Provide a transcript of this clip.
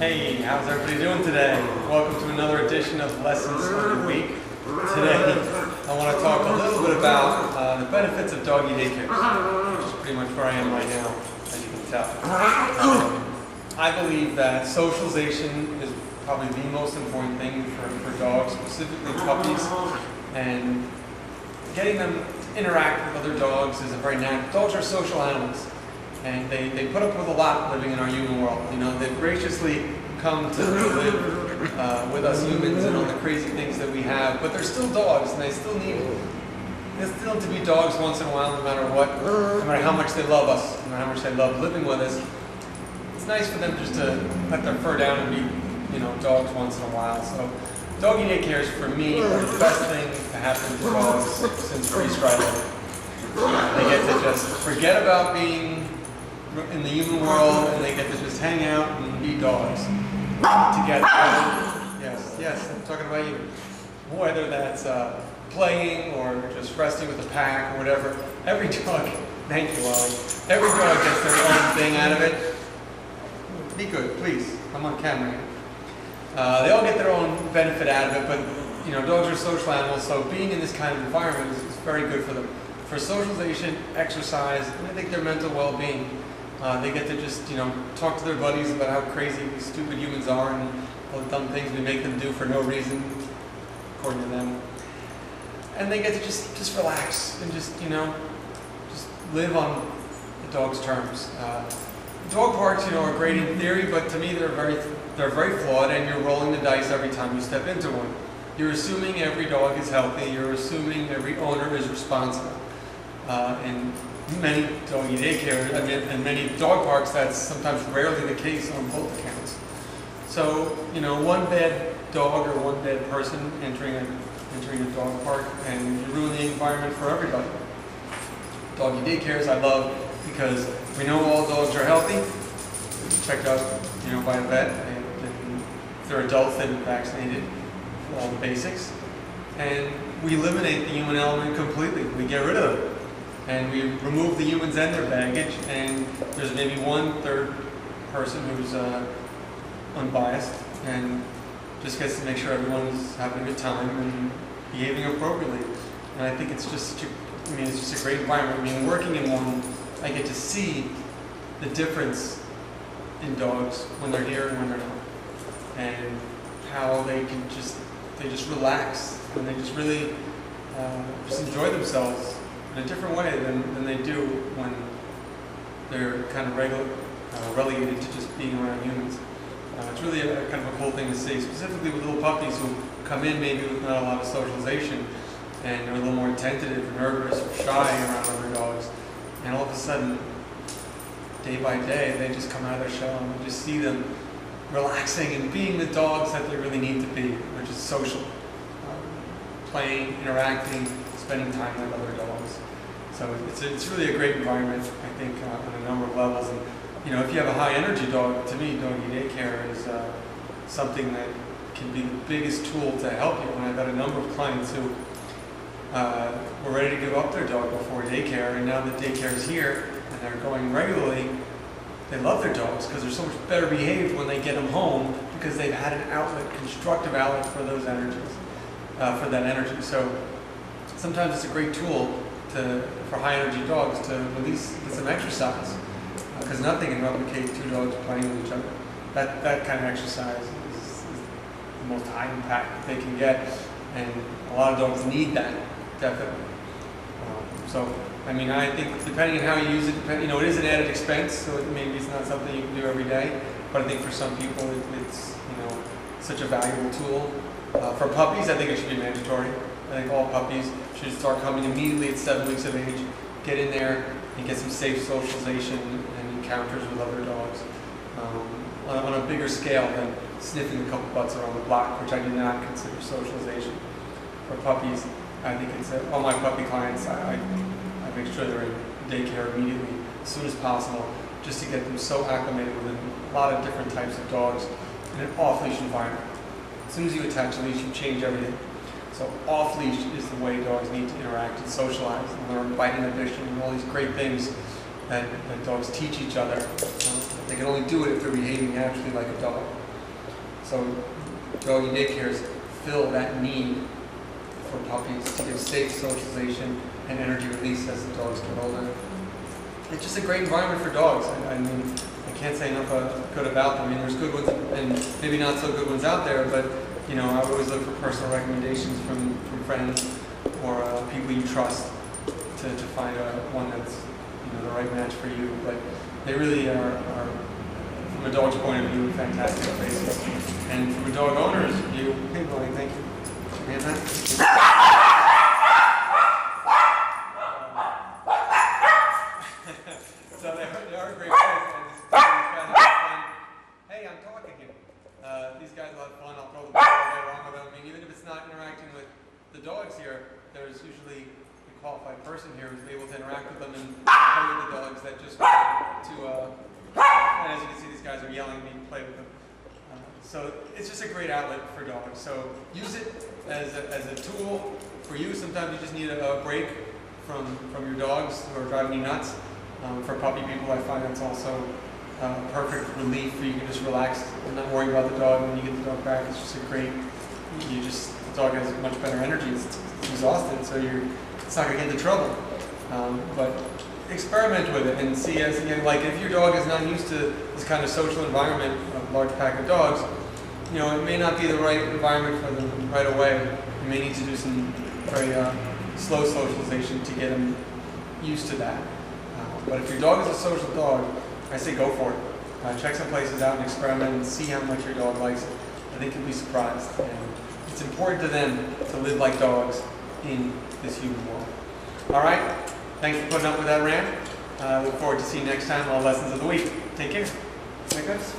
Hey, how's everybody doing today? Welcome to another edition of Lessons of the Week. Today, I want to talk a little bit about the benefits of doggy daycare, which is pretty much where I am right now, as you can tell. I believe that socialization is probably the most important thing for dogs, specifically puppies, and getting them to interact with other dogs is a very natural. Dogs are social animals. And they put up with a lot living in our human world. You know, they've graciously come to live with us humans and all the crazy things that we have. But they're still dogs, and they still need to be dogs once in a while, no matter what, no matter how much they love us, no matter how much they love living with us. It's nice for them just to let their fur down and be, dogs once in a while. So, doggy daycares for me are the best thing to happen to dogs since freeze-dried living. They get to just forget about being in the human world, and they get to just hang out and be dogs together. Yes, I'm talking about you. Whether that's playing or just resting with the pack or whatever, every dog, thank you, Wally, every dog gets their own thing out of it. Be good, please. I'm on camera here. They all get their own benefit out of it, but dogs are social animals, so being in this kind of environment is very good for them. For socialization, exercise, and I think their mental well-being. They get to just, talk to their buddies about how crazy these stupid humans are and all the dumb things we make them do for no reason, according to them. And they get to just relax and just live on the dog's terms. Dog parks, are great in theory, but to me they're very flawed, and you're rolling the dice every time you step into one. You're assuming every dog is healthy. You're assuming every owner is responsible. And many doggy daycare and many dog parks, that's sometimes rarely the case on both accounts. So, one bad dog or one bad person entering a dog park, and you ruin the environment for everybody. Doggy daycares I love because we know all dogs are healthy. Checked out, by a vet. If they're adults, they've been vaccinated for all the basics. And we eliminate the human element completely. We get rid of it. And we remove the humans and their baggage, and there's maybe one third person who's unbiased and just gets to make sure everyone's having a good time and behaving appropriately. And I think it's just it's just a great environment. Working in one, I get to see the difference in dogs when they're here and when they're not, and how they just relax and they just really just enjoy themselves in a different way than they do when they're kind of relegated to just being around humans. It's really kind of a cool thing to see, specifically with little puppies who come in maybe with not a lot of socialization and are a little more tentative or nervous or shy around other dogs. And all of a sudden, day by day, they just come out of their shell and we just see them relaxing and being the dogs that they really need to be, which is social. Playing, interacting, spending time with other dogs. So it's really a great environment, I think, on a number of levels. And if you have a high energy dog, to me, doggy daycare is something that can be the biggest tool to help you. And I've got a number of clients who were ready to give up their dog before daycare, and now that daycare is here and they're going regularly, they love their dogs because they're so much better behaved when they get them home because they've had an outlet, constructive outlet for those energies, for that energy. So sometimes it's a great tool for high energy dogs to get some exercise, because nothing can replicate two dogs playing with each other. That kind of exercise is the most high impact that they can get, and a lot of dogs need that, definitely. I think depending on how you use it, it is an added expense, so maybe it's not something you can do every day, but I think for some people it's such a valuable tool. For puppies, I think it should be mandatory. I think all puppies should start coming immediately at 7 weeks of age, get in there and get some safe socialization and encounters with other dogs on a bigger scale than sniffing a couple butts around the block, which I do not consider socialization. For puppies, I think it's all my puppy clients, I make sure they're in daycare immediately, as soon as possible, just to get them so acclimated with a lot of different types of dogs in an off-leash environment. As soon as you attach a leash, you change everything. So off-leash is the way dogs need to interact and socialize and learn bite inhibition and all these great things that dogs teach each other. They can only do it if they're behaving naturally like a dog. So doggy daycares fill that need for puppies to give safe socialization and energy release as the dogs get older. It's just a great environment for dogs. I mean, I can't say enough good about them. I mean, there's good ones and maybe not so good ones out there, but you know, I always look for personal recommendations from friends or people you trust to find one that's, you know, the right match for you. But they really are from a dog's point of view, fantastic places. And from a dog owner's view, people like, thank you. And so they are a great place. And these guys have fun. Hey, I'm talking here. These guys will have fun. I'll throw the ball all day long with them. I mean, even if it's not interacting with the dogs here, there's usually a qualified person here who's able to interact with them and play with the dogs that just want to, and as you can see, these guys are yelling at me to play with them. So it's just a great outlet for dogs. So use it as a tool for you. Sometimes you just need a break from your dogs who are driving you nuts. For puppy people, I find that's also perfect relief for you can just relax and not worry about the dog. When you get the dog back, it's just a great, the dog has much better energy. It's exhausted, so it's not going to get into trouble. But experiment with it and see, as again, like if your dog is not used to this kind of social environment of a large pack of dogs, you know, it may not be the right environment for them right away. You may need to do some very slow socialization to get them used to that. But if your dog is a social dog, I say go for it. Check some places out and experiment and see how much your dog likes it. I think you'll be surprised. And it's important to them to live like dogs in this human world. All right? Thanks for putting up with that rant. Look forward to seeing you next time on Lessons of the Week. Take care. Bye, guys.